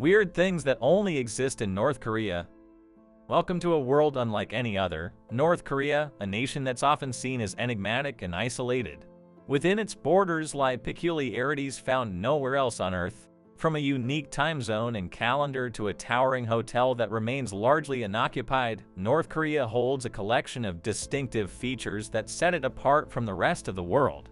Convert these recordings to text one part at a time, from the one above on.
Weird things that only exist in North Korea. Welcome to a world unlike any other. North Korea, a nation that's often seen as enigmatic and isolated. Within its borders lie peculiarities found nowhere else on Earth. From a unique time zone and calendar to a towering hotel that remains largely unoccupied, North Korea holds a collection of distinctive features that set it apart from the rest of the world.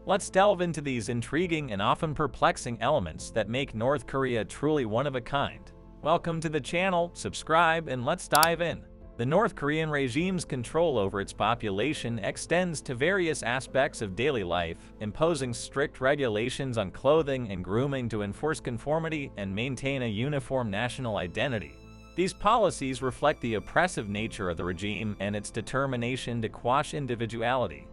Let's delve into these intriguing and often perplexing elements that make North Korea truly one of a kind. Welcome to the channel, subscribe, and let's dive in. The North Korean regime's control over its population extends to various aspects of daily life, imposing strict regulations on clothing and grooming to enforce conformity and maintain a uniform national identity. These policies reflect the oppressive nature of the regime and its determination to quash individuality.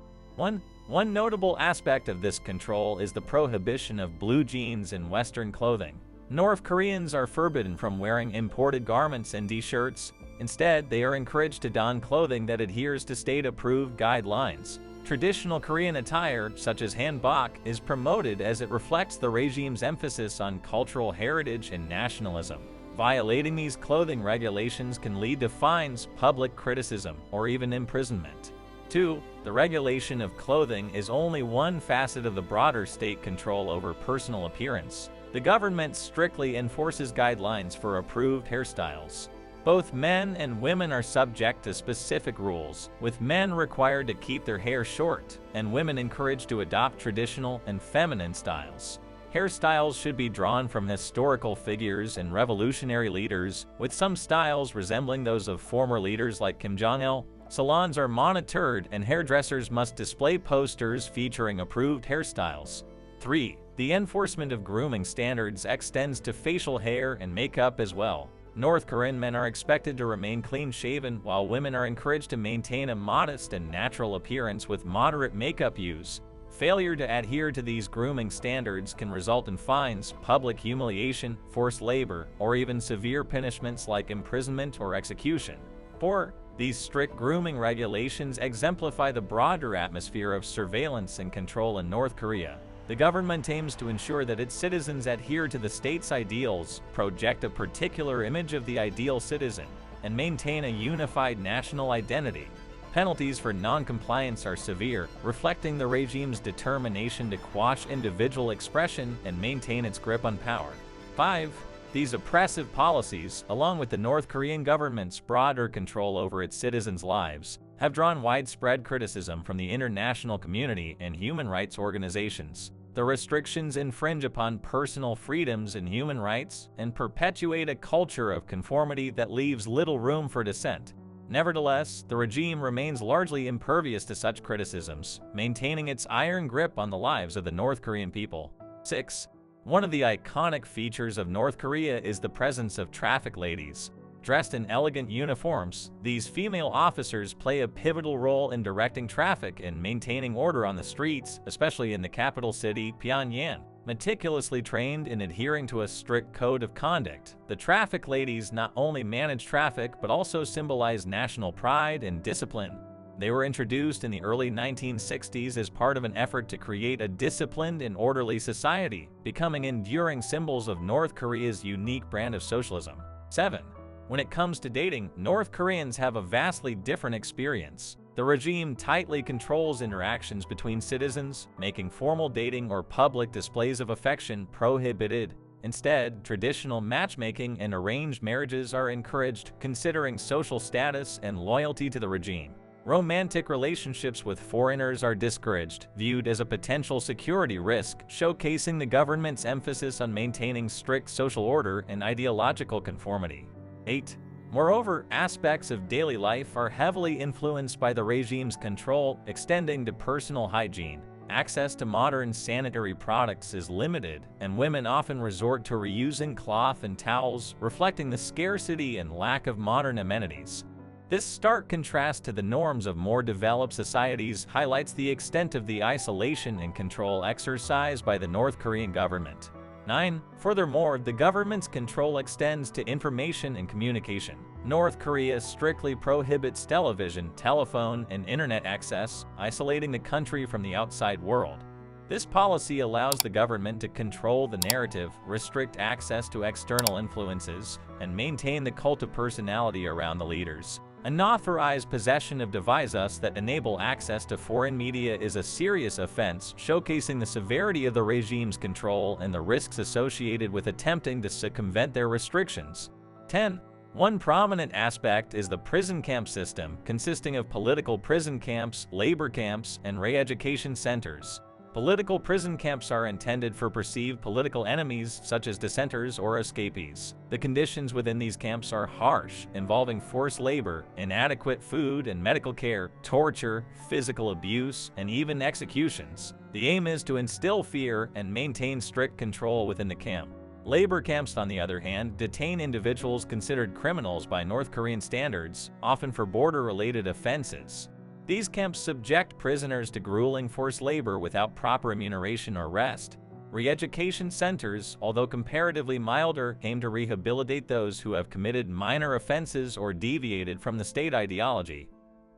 One notable aspect of this control is the prohibition of blue jeans and Western clothing. North Koreans are forbidden from wearing imported garments and t-shirts. Instead, they are encouraged to don clothing that adheres to state-approved guidelines. Traditional Korean attire, such as hanbok, is promoted as it reflects the regime's emphasis on cultural heritage and nationalism. Violating these clothing regulations can lead to fines, public criticism, or even imprisonment. 2. The regulation of clothing is only one facet of the broader state control over personal appearance. The government strictly enforces guidelines for approved hairstyles. Both men and women are subject to specific rules, with men required to keep their hair short, and women encouraged to adopt traditional and feminine styles. Hairstyles should be drawn from historical figures and revolutionary leaders, with some styles resembling those of former leaders like Kim Jong-il. Salons are monitored, and hairdressers must display posters featuring approved hairstyles. 3. The enforcement of grooming standards extends to facial hair and makeup as well. North Korean men are expected to remain clean-shaven, while women are encouraged to maintain a modest and natural appearance with moderate makeup use. Failure to adhere to these grooming standards can result in fines, public humiliation, forced labor, or even severe punishments like imprisonment or execution. 4. These strict grooming regulations exemplify the broader atmosphere of surveillance and control in North Korea. The government aims to ensure that its citizens adhere to the state's ideals, project a particular image of the ideal citizen, and maintain a unified national identity. Penalties for non-compliance are severe, reflecting the regime's determination to quash individual expression and maintain its grip on power. 5. These oppressive policies, along with the North Korean government's broader control over its citizens' lives, have drawn widespread criticism from the international community and human rights organizations. The restrictions infringe upon personal freedoms and human rights and perpetuate a culture of conformity that leaves little room for dissent. Nevertheless, the regime remains largely impervious to such criticisms, maintaining its iron grip on the lives of the North Korean people. 6. One of the iconic features of North Korea is the presence of traffic ladies. Dressed in elegant uniforms, these female officers play a pivotal role in directing traffic and maintaining order on the streets, especially in the capital city, Pyongyang. Meticulously trained in adhering to a strict code of conduct, the traffic ladies not only manage traffic but also symbolize national pride and discipline. They were introduced in the early 1960s as part of an effort to create a disciplined and orderly society, becoming enduring symbols of North Korea's unique brand of socialism. 7. When it comes to dating, North Koreans have a vastly different experience. The regime tightly controls interactions between citizens, making formal dating or public displays of affection prohibited. Instead, traditional matchmaking and arranged marriages are encouraged, considering social status and loyalty to the regime. Romantic relationships with foreigners are discouraged, viewed as a potential security risk, showcasing the government's emphasis on maintaining strict social order and ideological conformity. 8. Moreover, aspects of daily life are heavily influenced by the regime's control, extending to personal hygiene. Access to modern sanitary products is limited, and women often resort to reusing cloth and towels, reflecting the scarcity and lack of modern amenities. This stark contrast to the norms of more developed societies highlights the extent of the isolation and control exercised by the North Korean government. 9. Furthermore, the government's control extends to information and communication. North Korea strictly prohibits television, telephone, and internet access, isolating the country from the outside world. This policy allows the government to control the narrative, restrict access to external influences, and maintain the cult of personality around the leaders. Unauthorized possession of devices that enable access to foreign media is a serious offense, showcasing the severity of the regime's control and the risks associated with attempting to circumvent their restrictions. 10. One prominent aspect is the prison camp system, consisting of political prison camps, labor camps, and re-education centers. Political prison camps are intended for perceived political enemies such as dissenters or escapees. The conditions within these camps are harsh, involving forced labor, inadequate food and medical care, torture, physical abuse, and even executions. The aim is to instill fear and maintain strict control within the camp. Labor camps, on the other hand, detain individuals considered criminals by North Korean standards, often for border-related offenses. These camps subject prisoners to grueling forced labor without proper remuneration or rest. Re-education centers, although comparatively milder, aim to rehabilitate those who have committed minor offenses or deviated from the state ideology.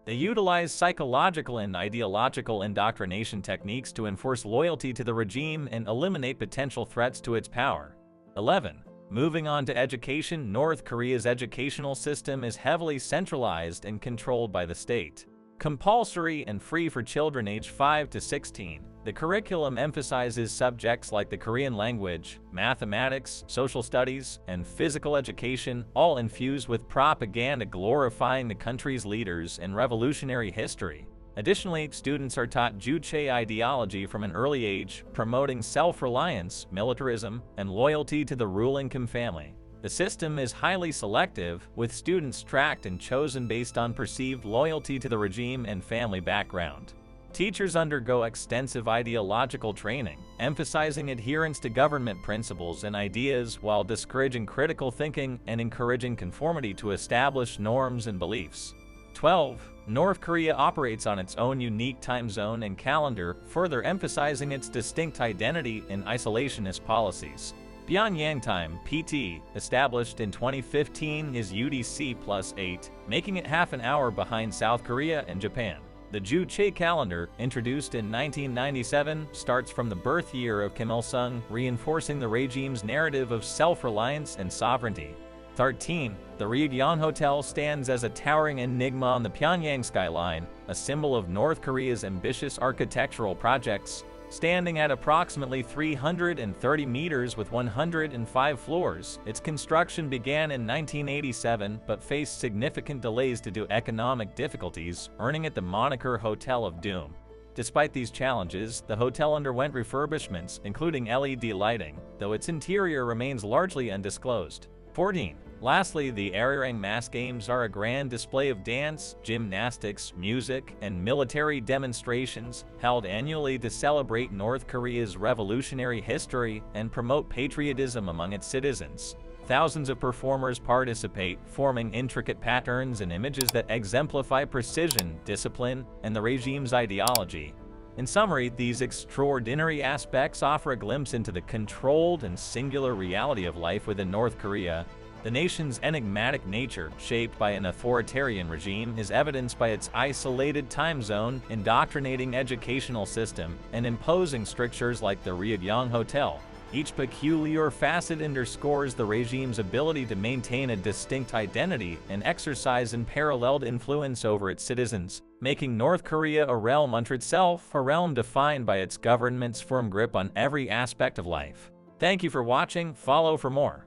They utilize psychological and ideological indoctrination techniques to enforce loyalty to the regime and eliminate potential threats to its power. 11. Moving on to education, North Korea's educational system is heavily centralized and controlled by the state. Compulsory and free for children aged 5 to 16, the curriculum emphasizes subjects like the Korean language, mathematics, social studies, and physical education, all infused with propaganda glorifying the country's leaders and revolutionary history. Additionally, students are taught Juche ideology from an early age, promoting self-reliance, militarism, and loyalty to the ruling Kim family. The system is highly selective, with students tracked and chosen based on perceived loyalty to the regime and family background. Teachers undergo extensive ideological training, emphasizing adherence to government principles and ideas while discouraging critical thinking and encouraging conformity to established norms and beliefs. 12. North Korea operates on its own unique time zone and calendar, further emphasizing its distinct identity and isolationist policies. Pyongyang time, PT, established in 2015, is UTC+8, making it half an hour behind South Korea and Japan. The Juche calendar, introduced in 1997, starts from the birth year of Kim Il-sung, reinforcing the regime's narrative of self-reliance and sovereignty. 13. The Ryugyong Hotel stands as a towering enigma on the Pyongyang skyline, a symbol of North Korea's ambitious architectural projects. Standing at approximately 330 meters with 105 floors, its construction began in 1987 but faced significant delays due to economic difficulties, earning it the moniker Hotel of Doom. Despite these challenges, the hotel underwent refurbishments, including LED lighting, though its interior remains largely undisclosed. 14. Lastly, the Arirang Mass Games are a grand display of dance, gymnastics, music, and military demonstrations held annually to celebrate North Korea's revolutionary history and promote patriotism among its citizens. Thousands of performers participate, forming intricate patterns and images that exemplify precision, discipline, and the regime's ideology. In summary, these extraordinary aspects offer a glimpse into the controlled and singular reality of life within North Korea. The nation's enigmatic nature, shaped by an authoritarian regime, is evidenced by its isolated time zone, indoctrinating educational system, and imposing strictures like the Ryugyong Hotel. Each peculiar facet underscores the regime's ability to maintain a distinct identity and exercise unparalleled influence over its citizens, making North Korea a realm unto itself, a realm defined by its government's firm grip on every aspect of life. Thank you for watching. Follow for more.